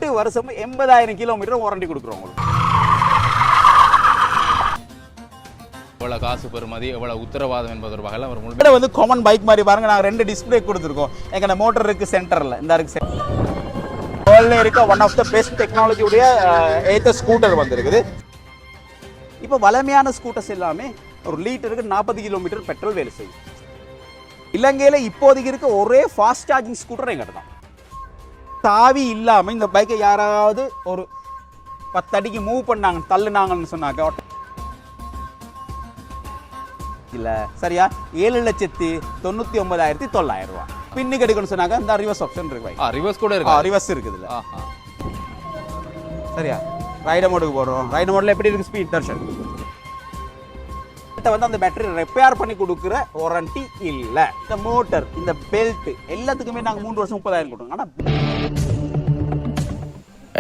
8 வருஷம் 80,000 kilometre warranty கொடுக்குறோம் உங்களுக்கு. எவ்வளோ காசு பெறுமதி எவ்வளோ உத்தரவாதம் என்பது ஒரு வகையில் ஒரு முழு வந்து காமன் பைக் மாதிரி பாருங்க. நாங்கள் 2 டிஸ்பிளே கொடுத்துருக்கோம். எங்கள் மோட்டர் இருக்கு சென்டரில் இந்த இருக்கு. வேர்ல்டில் இருக்க ஒன் ஆஃப் த பெஸ்ட் டெக்னாலஜியுடைய ஏத்த ஸ்கூட்டர் வந்துருக்குது. இப்போ வளமையான ஸ்கூட்டர்ஸ் எல்லாமே ஒரு லிட்டருக்கு 40 கிலோமீட்டர் பெட்ரோல் வேலை செய்யும். இலங்கையில் இப்போதைக்கு இருக்க ஒரே ஃபாஸ்ட் சார்ஜிங் ஸ்கூட்டர் எங்கிட்ட தான். தாவி இல்லாமல் இந்த பைக்கை யாராவது ஒரு 10 அடிக்கு மூவ் பண்ணாங்க தள்ளுனாங்கன்னு சொன்னாக்க இல்லை சரியா 7,99,900 ரூபா. பின்னுக்கு எடுக்கணும்னு சொன்னாக்க இந்த ரிவர்ஸ் ஆப்ஷன் இருக்கு. ரிவர்ஸ் கூட இருக்கு. ரிவர்ஸ் இருக்குதுல்ல சரியா. ரைடர் மோடுக்கு போடுறோம். ரைடர் மோடில் எப்படி இருக்கு ஸ்பீட் தர்ஷன் வந்து அந்த பேட்டரி ரிப்பேர் பண்ணி கொடுக்குற வாரண்டி இல்லை. இந்த மோட்டர் இந்த பெல்ட் எல்லாத்துக்குமே நாங்கள் 3 வருஷம் 30,000 கொடுங்க. ஆனால்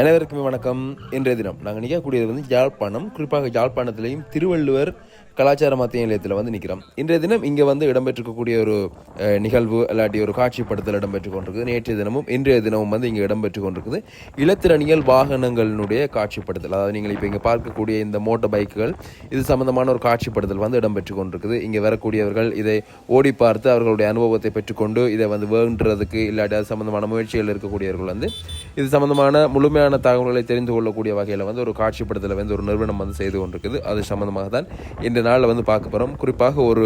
அனைவருக்குமே வணக்கம். இன்றைய தினம் நாங்கள் நிற்கக்கூடியது வந்து யாழ்ப்பாணம், குறிப்பாக யாழ்ப்பாணத்திலையும் திருவள்ளுவர் கலாச்சார மத்திய நிலையத்தில் வந்து நிற்கிறோம். இன்றைய தினம் இங்கே வந்து இடம்பெற்றிருக்கக்கூடிய ஒரு நிகழ்வு இல்லாட்டி ஒரு காட்சிப்படுத்தல் இடம்பெற்று கொண்டிருக்குது. நேற்றைய தினமும் இன்றைய தினமும் வந்து இங்கே இடம்பெற்று கொண்டிருக்குது இலத்திரனியல் வாகனங்களினுடைய காட்சிப்படுத்தல். அதாவது நீங்கள் இப்போ இங்கே பார்க்கக்கூடிய இந்த மோட்டர் பைக்குகள் இது சம்பந்தமான ஒரு காட்சிப்படுத்தல் வந்து இடம்பெற்று கொண்டிருக்குது. இங்கே வரக்கூடியவர்கள் இதை ஓடி பார்த்து அவர்களுடைய அனுபவத்தை பெற்றுக்கொண்டு இதை வந்து வேண்டுறதுக்கு இல்லாட்டி அது சம்பந்தமான முயற்சிகள் இருக்கக்கூடியவர்கள் வந்து இது சம்பந்தமான முழுமையான தகவல்களை தெரிந்து கொள்ளக்கூடிய வகையில் வந்து ஒரு காட்சிப்படுத்தலை வந்து ஒரு நிறுவனம் வந்து செய்து கொண்டிருக்குது. அது சம்பந்தமாக தான் இந்த நாளில் வந்து பார்க்க போகிறோம். குறிப்பாக ஒரு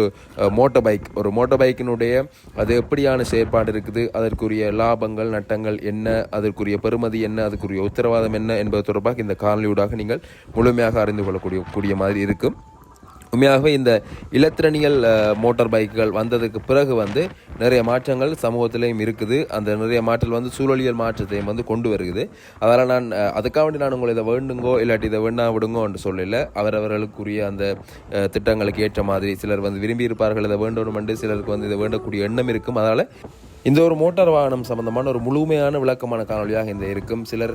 மோட்டர் பைக்கினுடைய அது எப்படியான செயற்பாடு இருக்குது, அதற்குரிய லாபங்கள் நட்டங்கள் என்ன, அதற்குரிய பெறுமதி என்ன, அதுக்குரிய உத்தரவாதம் என்ன என்பது தொடர்பாக இந்த காணொலியூடாக நீங்கள் முழுமையாக அறிந்து கொள்ளக்கூடிய மாதிரி இருக்கும். உண்மையாகவே இந்த இலத்திரனியல் மோட்டார் பைக்குகள் வந்ததுக்கு பிறகு வந்து நிறைய மாற்றங்கள் சமூகத்திலையும் இருக்குது. அந்த நிறைய மாற்றல் வந்து சூழலியல் மாற்றத்தையும் வந்து கொண்டு வருகிறது. அதனால் அதுக்காக வேண்டி நான் உங்களை இதை வேண்டுங்கோ இல்லாட்டி இதை வேண்டா விடுங்கோ என்று சொல்லல. அவரவர்களுக்குரிய அந்த திட்டங்களுக்கு ஏற்ற மாதிரி சிலர் வந்து விரும்பி இருப்பார்கள் இதை வேண்டும் என்று, சிலருக்கு வந்து இதை வேண்டக்கூடிய எண்ணம் இருக்கும். அதனால் இந்த ஒரு மோட்டார் வாகனம் சம்பந்தமான ஒரு முழுமையான விளக்கமான காணொலியாக இந்த இருக்கும். சிலர்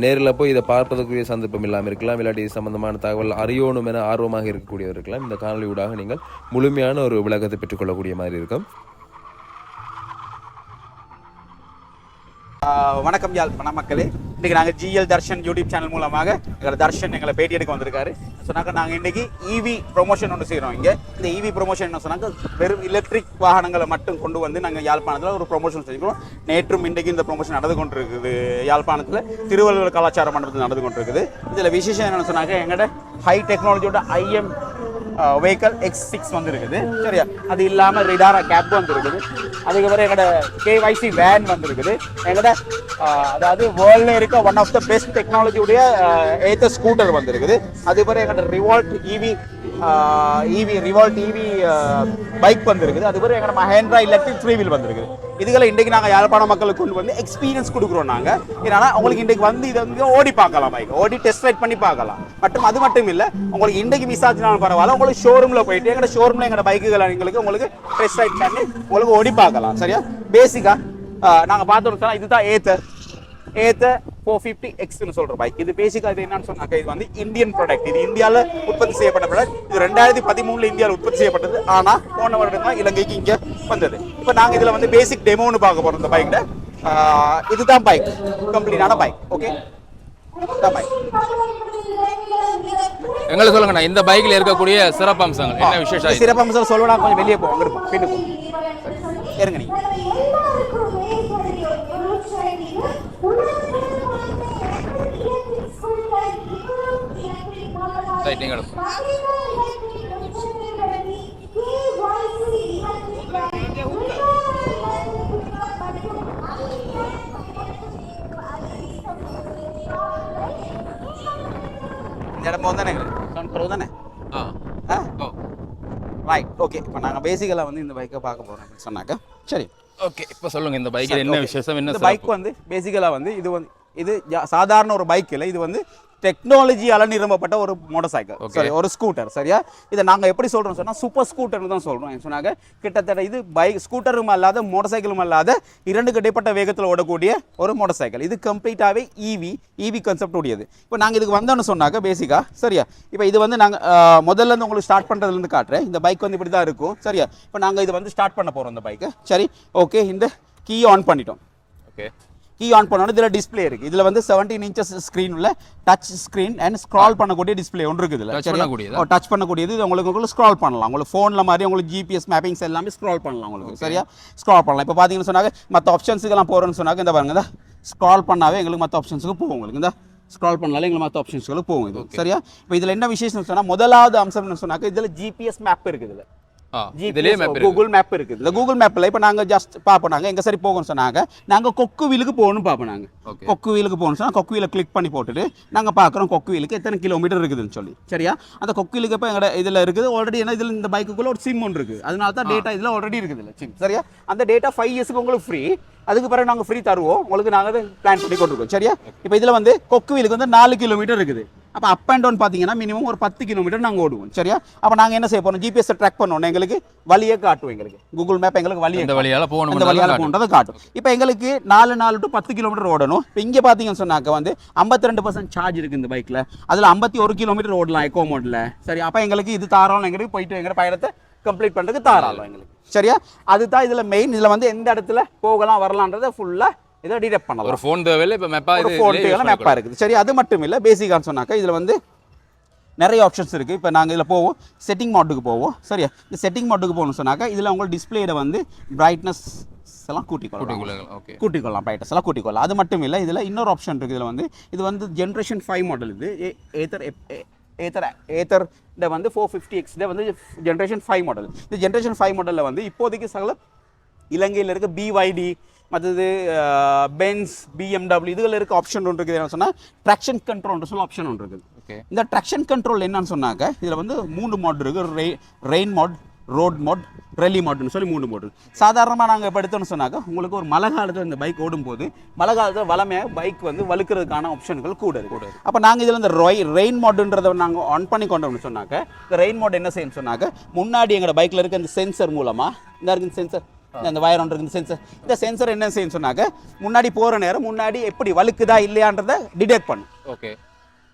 நேரில் போய் இதை பார்ப்பதற்குரிய சந்தர்ப்பம் இல்லாமல் இருக்கலாம், இல்லாட்டி சம்பந்தமான தகவல் அறியணும் என ஆர்வமாக இருக்கக்கூடியவர் இருக்கலாம். இந்த காணொலியூடாக நீங்கள் முழுமையான ஒரு விளக்கத்தை பெற்றுக்கொள்ளக்கூடிய மாதிரி இருக்கும். வணக்கம் யாழ்ப்பாண மக்களே. இன்றைக்கி நாங்கள் ஜிஎல் தர்ஷன் யூடியூப் சேனல் மூலமாக எங்களை தர்ஷன் எங்களை பேட்டி எடுக்க வந்திருக்காரு. சொன்னாக்க நாங்கள் இன்றைக்கி இவி ப்ரொமோஷன் ஒன்று செய்கிறோம். இங்கே இந்த இவி ப்ரொமோஷன் என்ன சொன்னாக்க வெறும் எலக்ட்ரிக் வாகனங்களை மட்டும் கொண்டு வந்து நாங்கள் யாழ்ப்பாணத்தில் ஒரு ப்ரொமோஷன் செஞ்சுக்கிறோம். நேற்றும் இன்றைக்கு இந்த ப்ரொமோஷன் நடந்து கொண்டிருக்குது. யாழ்ப்பாணத்தில் திருவள்ளுவர் கலாச்சார மண்டபத்தில் நடந்து கொண்டிருக்குது. இதில் விசேஷம் என்னென்னு சொன்னாக்க எங்களோட ஹை டெக்னாலஜியோட IM வெஹிக்கல் X6 வந்துருக்குது சரியா. அது இல்லாமல் ரிடாரா கேப் வந்துருக்குது. அதுக்கப்புறம் எங்களோட KYC வேன் வந்துருக்குது. எங்களோட அதாவது வேர்ல்டில் இருக்க ஒன் ஆஃப் த பெஸ்ட் டெக்னாலஜியுடைய ஏத்த ஸ்கூட்டர் வந்துருக்குது. அதுக்கப்புறம் எங்களோட ரிவால்ட் EV பைக் வந்துருக்குது. அதுக்கப்புறம் எங்களோட மஹேந்திரா எலக்ட்ரிக் 3 வீல் வந்துருக்குது. இதுகளை இன்றைக்கு நாங்கள் யாழ்ப்பாண மக்களுக்கு கொண்டு வந்து எக்ஸ்பீரியன்ஸ் கொடுக்குறோம். நாங்கள் ஏன்னா உங்களுக்கு இன்றைக்கு வந்து இதை வந்து ஓடி பார்க்கலாம், பைக் ஓடி டெஸ்ட் ரைட் பண்ணி பார்க்கலாம். அது மட்டும் இல்லை, உங்களுக்கு இன்றைக்கு மிஸ் ஆச்சுனாலும் பரவாயில்ல, உங்களுக்கு ஷோரூமில் போயிட்டு எங்களோட ஷோரூமில் எங்களோட பைக்குகளை உங்களுக்கு டெஸ்ட் ரைட் பண்ணி உங்களுக்கு ஓடி பார்க்கலாம் சரியா. பேசிக்காக நாங்கள் பார்த்தோம் இதுதான் ஏத்த 450Xன்னு சொல்ற பைக். இது பேசிக்கா இது என்னன்னு சொன்னாக்க இது வந்து இந்தியன் ப்ராடக்ட். இது இந்தியாவில் உற்பத்தி செய்யப்பட்ட ப்ராடக்ட். இது 2013 இந்தியாவில் உற்பத்தி செய்யப்பட்டது. ஆனால் போன வருடம் தான் இலங்கைக்கு இங்கே வந்தது. இப்போ நாங்கள் இதில் வந்து பேசிக் டெமோன்னு பார்க்க போகிறோம். இந்த பைக்கில் இதுதான் பைக், கம்ப்ளீட்டான பைக். ஓகே, பைக் எங்களுக்கு சொல்லுங்கண்ணா, இந்த பைக்கில் இருக்கக்கூடிய சிறப்பம்சங்கள் என்ன விசேஷம்? சிறப்பம்சம் சொல்லலாம். கொஞ்சம் வெளியே போவோம், அங்கே இருப்போம், பின்னுக்கும் இருங்க. நீ ரைட். ஓகே, இப்போ நாங்கள் பேசிக்கலாக வந்து இந்த பைக்கை பார்க்க போகிறோம் அப்படின்னு சொன்னாக்க சரி. ஓகே, இப்போ சொல்லுங்கள் இந்த பைக்கில் என்ன விசேஷம்? என்ன பைக் வந்து பேசிக்கலாக வந்து இது சாதாரண ஒரு பைக் இல்லை. இது வந்து டெக்னாலஜியால நிரம்பப்பட்ட ஒரு மோட்டார் சைக்கிள், சரி, ஒரு ஸ்கூட்டர் சரியா. இதை நாங்கள் எப்படி சொல்கிறோம் சொன்னால் சூப்பர் ஸ்கூட்டர்னு தான் சொல்கிறோம். சொன்னாங்க கிட்டத்தட்ட இது பைக் ஸ்கூட்டரும் அல்லாத மோட்டார் சைக்கிளும் அல்லாத 2 கடைப்பட்ட வேகத்தில் ஓடக்கூடிய ஒரு மோட்டார் சைக்கிள். இது கம்ப்ளீட்டாகவே இவி கான்செப்ட் உடையது. இப்போ நாங்கள் இதுக்கு வந்தோன்னு சொன்னாங்க பேசிக்காக சரியா. இப்போ இது வந்து நாங்கள் முதல்ல இருந்து உங்களுக்கு ஸ்டார்ட் பண்ணுறதுலேருந்து காட்டுறேன். இந்த பைக் வந்து இப்படி தான் இருக்கும் சரியா. இப்போ நாங்கள் இது வந்து ஸ்டார்ட் பண்ண போகிறோம் இந்த பைக்கை சரி. ஓகே, இந்த கீ ஆன் பண்ணிட்டோம். ஓகே, கீ ஆன் பண்ணோன்னா இதில் டிஸ்பிளே இருக்குது. இதில் வந்து 17 inches ஸ்க்ரீன் உள்ள டச் ஸ்க்ரீன் அண்ட் ஸ்க்ரால் பண்ணக்கூடிய டிஸ்பிளே ஒன்று இருக்குது. இதில் டச் பண்ணக்கூடியது. இது உங்களுக்கு ஸ்க்ரால் பண்ணலாம். உங்களுக்கு ஃபோனில் மாதிரி உங்களுக்கு ஜிபிஎஸ் மேப்பிங்ஸ் எல்லாமே ஸ்க்ரால் பண்ணலாம். உங்களுக்கு சரியா ஸ்க்ரால் பண்ணலாம். இப்போ பார்த்தீங்கன்னு சொன்னாங்க மற்ற ஆப்ஷன்ஸுக்கெல்லாம் போகிறோன்னு சொன்னாங்க இந்த பாருங்க ஸ்க்ரால் பண்ணாவே எங்களுக்கு மற்ற ஆப்ஷன்ஸுக்கு போகும். உங்களுக்கு இந்த ஸ்க்ரால் பண்ணாலே எங்களுக்கு மற்ற ஆப்ஷன்ஸ்களுக்கு போகும். இது சரியா. இப்போ இதில் என்ன விசேஷம்னு சொன்னால் முதலாவது அம்சம்னு சொன்னாக்க இதில் ஜிபிஎஸ் மேப் இருக்குது. இதில் கூகுள் மேப் இருக்குது. இந்த கூகுள் மேப்பில் இப்போ நாங்கள் ஜஸ்ட் பார்ப்போம். நாங்கள் எங்கே சரி போகணும்னு சொன்னாங்க நாங்கள் கொக்குவீலுக்கு போகணும்னு பார்ப்போம். நாங்கள் கொக்குவீலுக்கு போகணும்னு சொன்னால் கொக்குவீலை கிளிக் பண்ணி போட்டுட்டு நாங்கள் பார்க்குறோம் கொக்குவீலுக்கு எத்தனை கிலோமீட்டர் இருக்குதுன்னு சொல்லி சரியா. அந்த கொக்குவீலுக்கு இப்போ எங்களோட இதில் இருக்குது ஆல்ரெடி. ஏன்னா இதில் இந்த பைக்குக்குள்ளே ஒரு சிம் ஒன்று இருக்குது. அதனால தான் டேட்டா இதில் ஆல்ரெடி இருக்குது இல்லை சிம் சரியா. அந்த டேட்டா 5 yearsக்கு உங்களுக்கு ஃப்ரீ. அதுக்கு பிறகு நாங்கள் ஃப்ரீ தருவோம் உங்களுக்கு. நாங்கள் பிளான் பண்ணி கொண்டிருக்கோம் சரியா. இப்போ இதில் வந்து கொக்குவீலுக்கு வந்து 4 கிலோமீட்டர் இருக்குது. அப்போ அப் அண்ட் டவுன் பார்த்தீங்கன்னா மினிமம் ஒரு 10 கிலோமீட்டர் நாங்கள் ஓடுவோம் சரியா. அப்போ நாங்கள் என்ன செய்ய போகிறோம் ஜிபிஎஸ் ட்ராக் பண்ணோம். எங்களுக்கு வழியை காட்டும். எங்களுக்கு கூகுள் மேப் எங்களுக்கு வழியால் போகணுன்றதை காட்டும். இப்போ எங்களுக்கு 4 to 10 கிலோமீட்டர் ஓடணும். இப்போ இங்கே பார்த்தீங்கன்னு சொன்னாக்க வந்து 52% சார்ஜ் இருக்குது இந்த பைக்கில். அதில் 51 கிலோமீட்டர் ஓடலாம் எக்கோ மோடில் சரி. அப்போ எங்களுக்கு இது தாராளம் எங்களுக்கு போயிட்டு எங்கள் பயணத்தை கம்ப்ளீட் பண்ணுறதுக்கு தாராளம் எங்களுக்கு சரியா. அதுதான் இதில் மெயின். இதில் வந்து எந்த இடத்துல போகலாம் வரலான்றதை ஃபுல்லாக இதை டிடெக்ட் பண்ணலாம். ஒரு ஃபோன் தேவையில்லை. இப்போ மேப்பாக இருக்குது சரி. அது மட்டும் இல்லை பேசிக்கான்னு சொன்னாக்கா இதில் வந்து நிறைய ஆப்ஷன்ஸ் இருக்குது. இப்போ நாங்கள் இதில் போவோம் செட்டிங் மோட்டுக்கு போவோம் சரியா. இந்த செட்டிங் மோட்டுக்கு போகணும்னு சொன்னாக்கா இதில் உங்களுக்கு டிஸ்பிளேயில் வந்து பிரைட்னஸ் எல்லாம் கூட்டிக்கொள்ளலாம் பிரைட்னஸ் எல்லாம் கூட்டிக்கொள்ளலாம். அது மட்டும் இல்லை இதில் இன்னொரு ஆப்ஷன் இருக்குது. இதில் வந்து இது வந்து ஜென்ரேஷன் 5 மாடல். இது ஏத்தர் வந்து 450X வந்து ஜென்ரேஷன் 5 மாடல். இந்த ஜென்ரேஷன் 5 மாடலில் வந்து இப்போதைக்கு சகல இலங்கையில் இருக்க BYD மற்றது பென்ஸ் BMW இதுகள் இருக்க ஆப்ஷன் ஒன்று இருக்குது. என்ன சொன்னால் ட்ராக்ஷன் கண்ட்ரோல்னு சொல்ல ஆப்ஷன் ஒன்று இருக்குது. இந்த ட்ராக்ஷன் கண்ட்ரோல் என்னன்னு சொன்னாக்க இதில் வந்து 3 மோட் இருக்குது. Rain mode, road mode, rally மோட்னு சொல்லி 3 மோட். சாதாரணமாக நாங்கள் இப்போ எடுத்தோன்னு சொன்னாக்க உங்களுக்கு ஒரு மழை காலத்தில் இந்த பைக் ஓடும்போது மழை காலத்தில் வளமையாக பைக் வந்து வலுக்கிறதுக்கான ஆப்ஷன்கள் கூட இருக்குது. அப்போ நாங்கள் இதில் இந்த ரெயின் மோடுன்றதை நாங்கள் ஆன் பண்ணி கொண்டோம்னு சொன்னாக்க இந்த ரெயின் மோட் என்ன செய்யணும்னு சொன்னாக்க முன்னாடி எங்களோட பைக்கில் இருக்க இந்த சென்சர் மூலமாக இந்த இருக்கு சென்சர் இந்த வயர் ஒன்று இருக்குது. இந்த சென்சர் என்ன செய்யணும்னு சொன்னாக்க முன்னாடி போகிற நேரம் முன்னாடி எப்படி வலுக்குதா இல்லையான்றதை டிடெக்ட் பண்ணும். ஓகே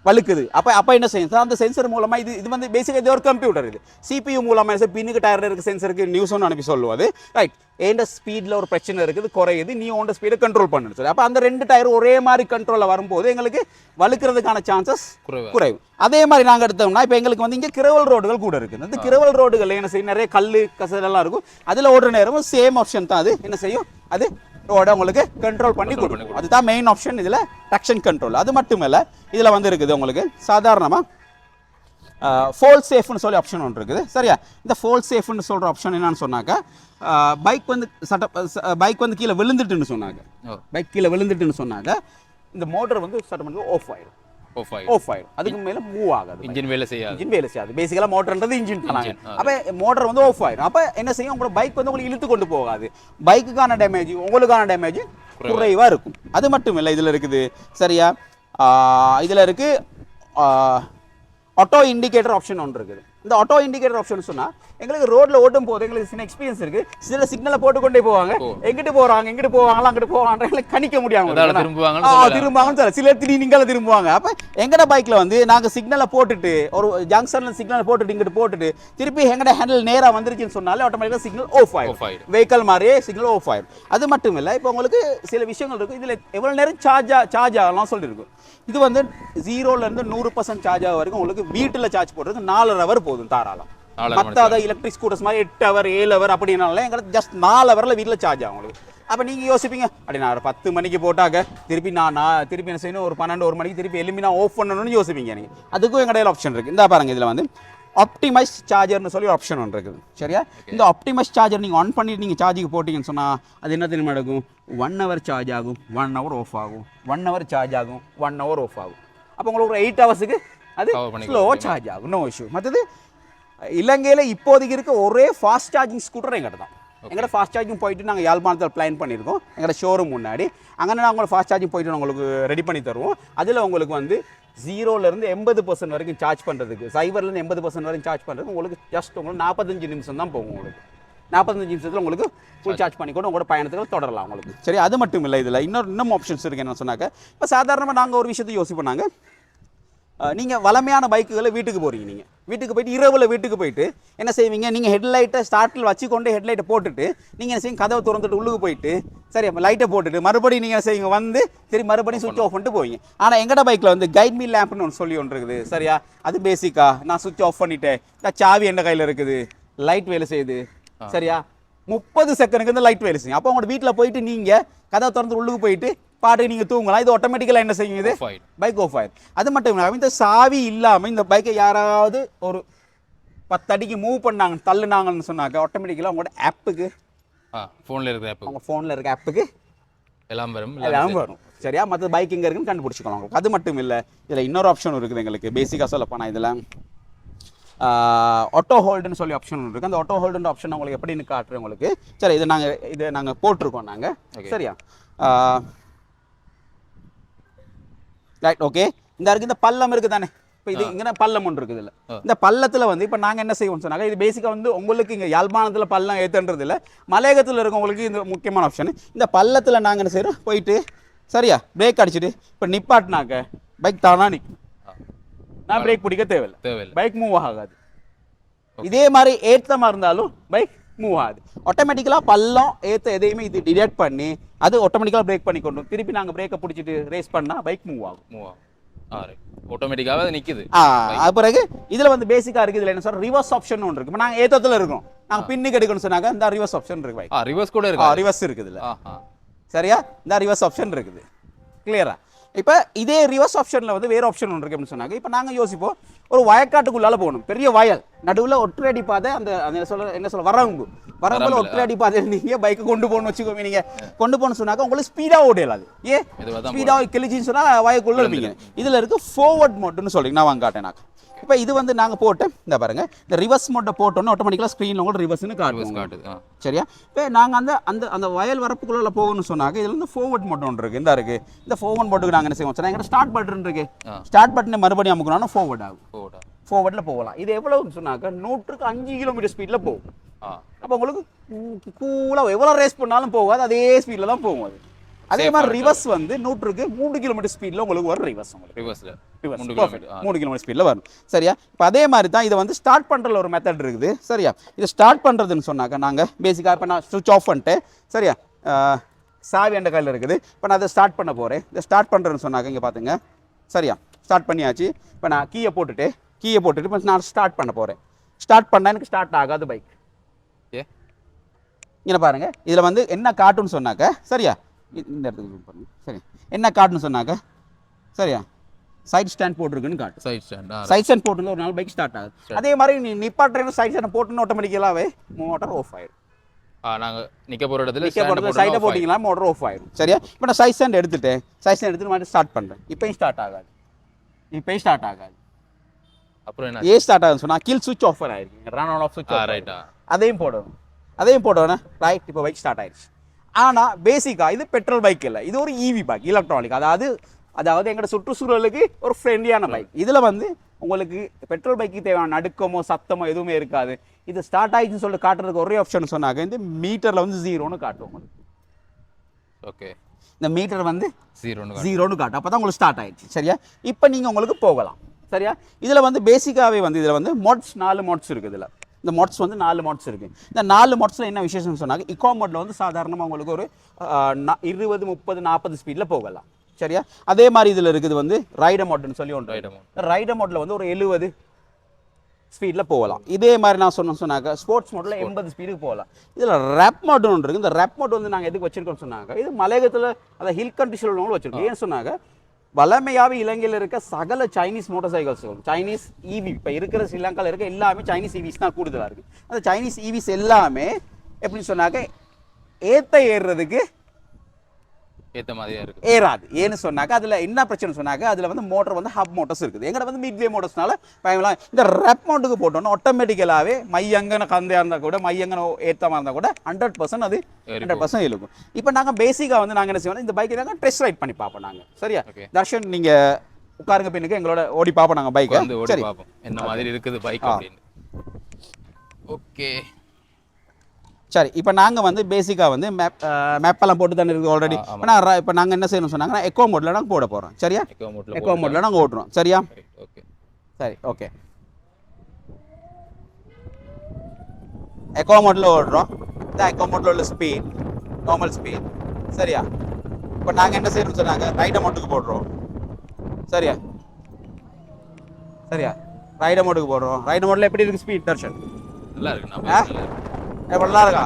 வலுக்குது. அப்போ என்ன செய்யும் அந்த சென்சர் மூலமாக இது வந்து பேசிக்காக இது ஒரு கம்ப்யூட்டர். இது CPU மூலமாக பின்னுக்கு டயரில் இருக்க சென்சருக்கு நியூஸ் ஒன்று அனுப்பி சொல்லுவாது ரைட். ஏண்ட ஸ்பீடில் ஒரு பிரச்சனை இருக்குது குறையுது நீ உண்ட ஸ்பீடை கண்ட்ரோல் பண்ணணும் சரி. அப்போ அந்த 2 டயர் ஒரே மாதிரி கண்ட்ரோலில் வரும்போது எங்களுக்கு வலுக்கிறதுக்கான சான்சஸ் குறைவு. அதே மாதிரி நாங்கள் எடுத்தோம்னா இப்போ எங்களுக்கு வந்து இங்கே கிரவல் ரோடுகள் கூட இருக்குது. அந்த கிரவல் ரோடுகள் என்ன செய்யும் நிறைய கல் கசலெல்லாம் இருக்கும். அதில் ஓடுற நேரமும் சேம் ஆப்ஷன் தான். அது என்ன செய்யும் அது ரோட உங்களுக்கு கண்ட்ரோல் பண்ணி கொடுக்கும். அதுதான் மெயின் ஆப்ஷன் இதில் ட்ராக்ஷன் கண்ட்ரோல். அது மட்டும் இல்லை இதில் வந்து இருக்குது உங்களுக்கு சாதாரணமாக ஃபோல் சேஃப்னு சொல்லி ஆப்ஷன் ஒன்று இருக்குது சரியா. இந்த ஃபோல் சேஃப்னு சொல்கிற ஆப்ஷன் என்னன்னு சொன்னாக்கா பைக் வந்து கீழே விழுந்துட்டுன்னு சொன்னாங்க இந்த மோட்டர் வந்து சட்டமன்ற ஆஃப் ஆயிடும். அதுக்கு மேல மூவ் ஆகாது. இன்ஜின் வேலை செய்யாது. பேசிக்கலா மோட்டர்ன்றது இன்ஜின் தானாங்க. அப்ப மோட்டர் வந்து ஆஃப் ஆயிடும். அப்ப என்ன செய்யும் உங்களோட பைக் வந்து உங்களுக்கு இழுத்து கொண்டு போகாது. பைக்குக்கான டேமேஜ் உங்களுக்கான டேமேஜ் குறைவா இருக்கும். அது மட்டும் இல்லை இதுல இருக்குது சரியா. இதுல இருக்கு ஆட்டோ இண்டிகேட்டர் ஆப்ஷன் ஒன்று இருக்குது. இந்த ஆட்டோ இண்டிகேட்டர் ஆப்ஷன் சொன்னா எங்களுக்கு ரோட்ல ஓட்டும் போது எங்களுக்கு சின்ன எக்ஸ்பீரியன்ஸ் இருக்கு. சில சிக்னலை போட்டுக்கொண்டே போவாங்க. எங்கிட்டு போவாங்களா அங்கிட்டு போவாங்க கணிக்க முடியாம திரும்புவாங்கன்னு சொல்ல சில நீங்கள திரும்புவாங்க. அப்ப எங்கட பைக்ல வந்து நாங்க சிக்னலை போட்டுட்டு ஒரு ஜங்ஷன்ல சிக்னலை போட்டுட்டு இங்கிட்டு போட்டுட்டு திருப்பி எங்கட ஹேண்டில் நேரா வந்துருச்சுன்னு சொன்னாலே ஆட்டோமேட்டிக்கா சிக்னல் ஆஃப் ஆயிடும். வெஹிக்கல் மாதிரியே சிக்னல் ஆஃப் ஆயிடும். அது மட்டும் இல்லை இப்போ உங்களுக்கு சில விஷயங்கள் இருக்கு. இதுல எவ்வளவு நேரம் சார்ஜ் ஆகலாம் சொல்லியிருக்கும். இது வந்து 0ல இருந்து 100% சார்ஜ் ஆக வரைக்கும் உங்களுக்கு வீட்டுல சார்ஜ் போடுறதுக்கு 4 hour போதும் தாராளம். மற்ற எலக்ட்ரிக் ஸ்கூட்டர்ஸ் மாதிரி 8 hour 7 hour அப்படின்னால எங்களுக்கு ஜஸ்ட் 4 hourல வீட்டில் சார்ஜ் ஆகும் உங்களுக்கு. அப்போ நீங்கள் யோசிப்பீங்க அப்படி நான் ஒரு 10 மணிக்கு போட்டாக்க திருப்பி என்ன செய்யணும் ஒரு 12-1 மணிக்கு திருப்பி எலும்பி நான் ஆஃப் பண்ணணும்னு யோசிப்பீங்க நீங்கள். அதுக்கும் எங்கடையில் ஆப்ஷன் இருக்குது. இந்த பாருங்க இதில் வந்து ஆப்டிமைஸ் சார்ஜர்னு சொல்லி ஆப்ஷன் ஒன்று இருக்குது சரியா. இந்த ஆப்டிமைஸ் சார்ஜர் நீங்கள் ஆன் பண்ணிட்டு நீங்கள் சார்ஜுக்கு போட்டிங்கன்னு சொன்னால் அது என்ன தெரியுமா நடக்கும் 1 hour சார்ஜ் ஆகும் 1 hour ஆஃப் ஆகும் 1 hour சார்ஜ் ஆகும் 1 hour ஆஃப் ஆகும். அப்போ உங்களுக்கு ஒரு 8 hours அது ஸ்லோவாக சார்ஜ் ஆகும். No issue. மற்றது இலங்கையில் இப்போதைக்கு இருக்க ஒரே ஃபாஸ்ட் சார்ஜிங் ஸ்கூட்டர் எங்கிட்ட தான். எங்கள்கிட்ட ஃபாஸ்ட் சார்ஜிங் போயிட்டு நாங்கள் யாழ்ப்பாணத்தில் பிளான் பண்ணியிருக்கோம் எங்களோட ஷோரூம் முன்னாடி. அங்கே நாங்கள் ஃபாஸ்ட் சார்ஜிங் போயிட்டு உங்களுக்கு ரெடி பண்ணி தருவோம். அதில் உங்களுக்கு வந்து 0லேருந்து 80% வரைக்கும் சார்ஜ் பண்ணுறதுக்கு 0லேருந்து 80% வரைக்கும் சார்ஜ் பண்ணுறதுக்கு உங்களுக்கு ஜஸ்ட் உங்களுக்கு 45 நிமிஷம் தான் போகும். உங்களுக்கு 45 நிமிஷத்தில் உங்களுக்கு ஃபுல் சார்ஜ் பண்ணி கூட உங்களோட பயணத்துக்கு தொடரலாம் உங்களுக்கு சரி. அது மட்டும் இல்லை இதில் இன்னும் ஆப்ஷன்ஸ் இருக்குது என்ன சொன்னாக்க இப்போ சாதாரணமாக நாங்கள் ஒரு விஷயத்தை யோசிப்போம். நாங்கள் நீங்கள் வளமையான பைக்குகளை வீட்டுக்கு போகிறீங்க, நீங்கள் வீட்டுக்கு போயிட்டு இரவில் வீட்டுக்கு போயிட்டு என்ன செய்வீங்க, நீங்கள் ஹெட்லைட்டை ஸ்டார்ட்டில் வச்சுக்கொண்டு ஹெட்லைட்டை போட்டுட்டு நீங்கள் என்ன செய்யுங்க, கதவை திறந்துட்டு உள்ளுக்கு போயிட்டு சரி லைட்டை போட்டுட்டு மறுபடியும் நீங்கள் என்ன செய்வீங்க, வந்து சரி மறுபடியும் சுவிட்ச் ஆஃப் பண்ணிட்டு போவீங்க. ஆனால் எங்கட பைக்கில் வந்து கைட் மீ லேம்ப்னு ஒன்று சொல்லி ஒன்று இருக்குது சரியா, அது பேசிக்காக நான் சுவிட்ச் ஆஃப் பண்ணிட்டேன், இந்த சாவி எந்த கையில் இருக்குது, லைட் வேலை செய்யுது சரியா, 30 செகண்டுக்கு இந்த லைட் வேலை செய்யும். அப்போ உங்களோட வீட்டில் போயிட்டு நீங்கள் கதவை திறந்து உள்ளுக்கு போயிட்டு பாட்டு நீங்கள் தூங்கலாம். இது ஆட்டோமேட்டிக்கலாக என்ன செய்யும், இது பைக் ஆஃப் ஆயிடும். அது மட்டும் இல்லாமல் இந்த சாவி இல்லாமல் இந்த பைக்கை யாராவது ஒரு 10 அடிக்கு மூவ் பண்ணாங்க தள்ளுனாங்கன்னு சொன்னாக்க ஆட்டோமேட்டிக்கலாக உங்களோட ஆப்புக்கு ஃபோனில் இருக்கிற ஆப், உங்கள் ஃபோனில் இருக்க ஆப்புக்கு எல்லாம் வரும் சரியா. மற்ற பைக் எங்கே இருக்குன்னு கண்டுபிடிச்சிக்கலாம் உங்களுக்கு. அது மட்டும் இல்லை, இதில் இன்னொரு ஆப்ஷன் இருக்குது எங்களுக்கு. பேசிக்காக சொல்ல போனால் இதில் ஆட்டோ ஹோல்டுன்னு சொல்லி ஆப்ஷன் இருக்குது. அந்த ஆட்டோ ஹோல்டுன்ற ஆப்ஷன் உங்களுக்கு எப்படின்னு காட்டுறேன் உங்களுக்கு. சரி, இதை நாங்கள் போட்டிருக்கோம் நாங்கள் சரியா. Right, okay. இந்த பள்ளம் இருக்குது தானே, இப்போ இது இங்கே பள்ளம் ஒன்று இருக்குது. இல்லை இந்த பள்ளத்தில் வந்து இப்போ நாங்கள் என்ன செய்வோம்னு சொன்னாங்க, இது பேசிக்காக வந்து உங்களுக்கு இங்கே யாழ்ப்பாணத்தில் பள்ளம் ஏற்றுன்றது இல்லை, மலையகத்தில் இருக்கவங்களுக்கு இந்த முக்கியமான ஆப்ஷன். இந்த பள்ளத்தில் நாங்கள் என்ன செய்கிறோம், போயிட்டு சரியா பிரேக் அடிச்சுட்டு இப்போ நிப்பாட்டினாக்க பைக் தானா நிற்கும். நான் பிரேக் பிடிக்க தேவையில்லை, பைக் மூவ் ஆகாது. இதே மாதிரி ஏற்றமாக இருந்தாலும் பைக் மூவ் ஆகுது. ஆட்டோமேட்டிக்கலாக பள்ளம் ஏற்ற எதையுமே இது டிடெக்ட் பண்ணி அது ஆட்டோமேட்டிக்கலாக பிரேக் பண்ணி கொண்டு திருப்பி நாங்கள் பிரேக்கை பிடிச்சிட்டு ரேஸ் பண்ணால் பைக் மூவ் ஆகும். ஆட்டோமேட்டிக்காக நிற்குது. பிறகு இதில் வந்து பேசிக்காக இருக்குது. இதில் என்ன சொல்ற ரிவர்ஸ் ஆப்ஷன் ஒன்று இருக்குது. இப்போ நாங்கள் ஏற்றத்தில் இருக்கோம், நாங்கள் பின்னுக்கு எடுக்கணும்னு சொன்னாங்க இந்த ரிவர்ஸ் ஆப்ஷன் இருக்கு. பைக் ரிவர்ஸ் கூட இருக்கு, ரிவர்ஸ் இருக்குது இல்லை சரியா. இந்த ரிவர்ஸ் ஆப்ஷன் இருக்குது கிளியரா. இப்போ இதே ரிவர்ஸ் ஆப்ஷனில் வந்து வேறு ஆப்ஷன் ஒன்று இருக்கு அப்படின்னு சொன்னாங்க. இப்போ நாங்கள் யோசிப்போம், ஒரு வயக்காட்டுக்குள்ளால போகணும், பெரிய வயல் நடுவில் ஒற்றையடி பாதை, அந்த என்ன சொல்ல வரம்புல ஒற்றையடி பாதையில் நீங்கள் பைக்கை கொண்டு போகணும்னு வச்சுக்கோங்க. நீங்கள் கொண்டு போகணும்னு சொன்னாக்க உங்களுக்கு ஸ்பீடாக ஓடையலாது. ஸ்பீடாக கிழிச்சின்னு சொன்னால் வயக்குள்ளே இருப்பீங்க. இதில் இருக்கு ஃபார்வர்ட் மோட்டுன்னு சொல்லிங்க, நான் வாங்க காட்டேன். இப்போ இது வந்து நாங்கள் போட்டு இந்த பாருங்க, இந்த ரிவர்ஸ் மோட்டை போட்டோன்னு ஆட்டோமேட்டிக்கலாக ஸ்க்ரீனில் உங்களுக்கு ரிவர்ஸ்னு காட்டுது சரியா. இப்போ நாங்கள் அந்த வயல் வரப்புக்குள்ளே போகணும்னு சொன்னாங்க. இதில் வந்து ஃபார்வர்ட் மோட் ஒன்று இருக்குது. இந்த இருக்குது இந்த ஃபார்வர்ட் மோட்டுக்கு நாங்கள் என்ன செய்வோம் சொன்னால் எங்கிட்ட ஸ்டார்ட் பட்டன் இருக்கு, ஸ்டார்ட் பட்டனை மறுபடியும் அமுக்கணும்னா ஃபார்வர்ட் ஆகும், ஃபார்வர்டில் போகலாம். இது எவ்வளோன்னு சொன்னாக்க 105 கிலோமீட்டர் ஸ்பீடில் போகும். அப்போ உங்களுக்கு கூலாக எவ்வளோ ரேஸ் பண்ணாலும் போகாது, அதே ஸ்பீடில் தான் போகும் அது. அதே மாதிரி ரிவர்ஸ் வந்து 3 கிலோமீட்டர் ஸ்பீடில் உங்களுக்கு வரும் ரிவர்ஸ். உங்களுக்கு 3 கிலோமீட்டர் ஸ்பீடில் வரும் சரியா. இப்போ அதே மாதிரி தான் இதை வந்து ஸ்டார்ட் பண்ணுறதுல ஒரு மெத்தட் இருக்குது சரியா. இதை ஸ்டார்ட் பண்ணுறதுன்னு சொன்னாக்க நாங்கள் பேசிக்காக இப்போ நான் சுவிட்ச் ஆஃப் பண்ணிட்டேன் சரியா, சாவி அந்த கையில் இருக்குது. இப்போ நான் அதை ஸ்டார்ட் பண்ண போகிறேன். இதை ஸ்டார்ட் பண்ணுறேன்னு சொன்னாக்க இங்கே பார்த்துங்க சரியா, ஸ்டார்ட் பண்ணியாச்சு. இப்போ நான் கீயை போட்டுட்டு இப்போ நான் ஸ்டார்ட் பண்ண போகிறேன். ஸ்டார்ட் பண்ணால் எனக்கு ஸ்டார்ட் ஆகாது பைக். இங்கே பாருங்க, இதில் வந்து என்ன காட்டுன்னு சொன்னாக்க சரியா, இந்த இடத்துக்கு பாருங்க சரி, என்ன காட்டுன்னு சொன்னாக்க சரியா, சைட் ஸ்டாண்ட் போட்டிருக்குன்னு காட்டு. சைட் ஸ்டாண்ட் போட்டு ஒரு நாள் பைக் ஸ்டார்ட் ஆகுது. அதே மாதிரி நீ நிப்பாட்டுற சைட் ஸ்டாண்ட் போட்டுன்னு ஆட்டோமேட்டிக்கலாகவே மோட்டர் ஆஃப் ஆயிடும். நாங்கள் நிற்க போகிற இடத்துல சைட்டை போட்டிங்களா மோட்டர் ஆஃப் ஆயிடும் சரியா. இப்போ நான் சைட் ஸ்டாண்ட் எடுத்துட்டு மாதிரி ஸ்டார்ட் பண்ணுறேன். இப்போயும் ஸ்டார்ட் ஆகாது. அப்புறம் என்ன ஏன் ஸ்டார்ட் ஆகுதுன்னு சொன்னால் கீழ் சுவிட்ச் ஆஃப் ஆகிருக்கு, ரன் ஆன் ஆஃப் சுவிட்ச் ரைட்டா, அதையும் போடணும் ரைட். இப்போ பைக் ஸ்டார்ட் ஆயிடுச்சு. ஆனால் பேசிக்காக இது பெட்ரோல் பைக் இல்லை, இது ஒரு இவி பைக், எலக்ட்ரானிக். அதாவது எங்களோட சுற்றுச்சூழலுக்கு ஒரு ஃப்ரெண்ட்லியான பைக். இதில் வந்து உங்களுக்கு பெட்ரோல் பைக்கு தேவையான நடுக்கமோ சத்தமோ எதுவுமே இருக்காது. இது ஸ்டார்ட் ஆயிடுச்சுன்னு சொல்லிட்டு காட்டுறதுக்கு ஒரே ஆப்ஷன் சொன்னாங்க, இந்த மீட்டரில் வந்து 0ன்னு காட்டும் உங்களுக்கு. ஓகே, இந்த மீட்டர் வந்து 0ன்னு காட்டும், அப்போ தான் உங்களுக்கு ஸ்டார்ட் ஆயிடுச்சு சரியா. இப்போ நீங்கள் உங்களுக்கு போகலாம் சரியா. இதில் வந்து பேசிக்காகவே வந்து இதில் வந்து மோட்ஸ் 4 மோட்ஸ் இருக்குது. இதில் இந்த மோட்ஸ் வந்து 4 மோட்ஸ் இருக்குது. இந்த 4 மோட்ஸில் என்ன விசேஷம்னு சொன்னாங்க, இக்கோ மோட்டில் வந்து சாதாரணமாக உங்களுக்கு ஒரு 20, 30, 40 ஸ்பீடில் போகலாம் சரியா. அதே மாதிரி இதில் இருக்குது வந்து ரைடர் மோட்னு சொல்லி ஒன்று. ரைடர் மோட்டில் வந்து ஒரு 70 ஸ்பீடில் போகலாம். இதே மாதிரி நான் சொன்னாக்க ஸ்போர்ட்ஸ் மோட்டில் 80 ஸ்பீடுக்கு போகலாம். இதில் ரேப் மோட் ஒன்று இருக்குது. இந்த ரேப் மோட் வந்து நாங்கள் எதுக்கு வச்சிருக்கோம்னு சொன்னாங்க, இது மலையகத்தில் அதை ஹில் கண்ட்ரிஸில் உள்ளவங்களும் வச்சிருக்கோம். ஏன்னு சொன்னாங்க, வளமையாகவே இலங்கையில் இருக்க சகல சைனீஸ் மோட்டார் சைக்கிள்ஸ், சைனீஸ் இவி இப்போ இருக்கிற ஸ்ரீலங்காவில் இருக்க எல்லாமே சைனீஸ் இவிஸ் தான் கூடுதலாக இருக்குது. அந்த சைனீஸ் இவிஸ் எல்லாமே எப்படின்னு சொன்னாக்க ஏறுறதுக்கு ஏற்ற மாதிரியா இருக்குது, ஏறாது. ஏன்னு சொன்னாக்க அதில் என்ன பிரச்சனை சொன்னாக்க அதில் வந்து மோட்டர் வந்து ஹப் மோட்டர்ஸ் இருக்குது. எங்கள்கிட்ட வந்து மிட்வே மோட்டர்ஸ்னால பயங்கலாம். இந்த ரெப் மோட்டுக்கு போட்டோன்னா ஆட்டோமேட்டிக்கலாகவே மையங்கன கந்தையாக இருந்தால் கூட மையங்கன ஏற்றமாக இருந்தால் கூட 100% அது 100% இருக்கும். இப்போ நாங்கள் பேசிக்காக வந்து நாங்கள் என்ன செய்வோம், இந்த பைக்கை நாங்கள் டெஸ்ட் ரைட் பண்ணி பார்ப்போம் நாங்கள் சரியா. தர்ஷன் நீங்கள் உட்காருங்க, பின்னுக்கு எங்களோட ஓடி பார்ப்போம் நாங்கள் பைக்கை சரி, என்ன மாதிரி இருக்குது பைக் அப்படின்னு. ஓகே சரி இப்போ நாங்கள் வந்து பேசிக்காக வந்து மேப்பெல்லாம் போட்டு தானே இருக்குது ஆல்ரெடி. இப்போ நாங்கள் என்ன செய்யணும்னு சொன்னாங்கன்னா எக்கோ மோடில் நாங்கள் போட போகிறோம். சரியா? எக்கோ மோடில் நாங்கள் ஓட்டுறோம். சரியா? ஓகே சரி ஓகே. எக்கோ மோடில் ஓடுறோம். இந்த எக்கோ மோடில் உள்ள ஸ்பீட் நார்மல் ஸ்பீட். சரியா? இப்போ நாங்கள் என்ன செய்யணும்னு சொன்னாங்க ரைட் அமௌண்ட்டுக்கு போடுறோம். சரியா? சரியா? ரைட் அமௌண்ட்டுக்கு போடுறோம். ரைட் அமௌண்ட்டில் எப்படி இருக்குது ஸ்பீட் தர்ஷன்? நல்லா இருக்கு. நல்லா இருக்கா?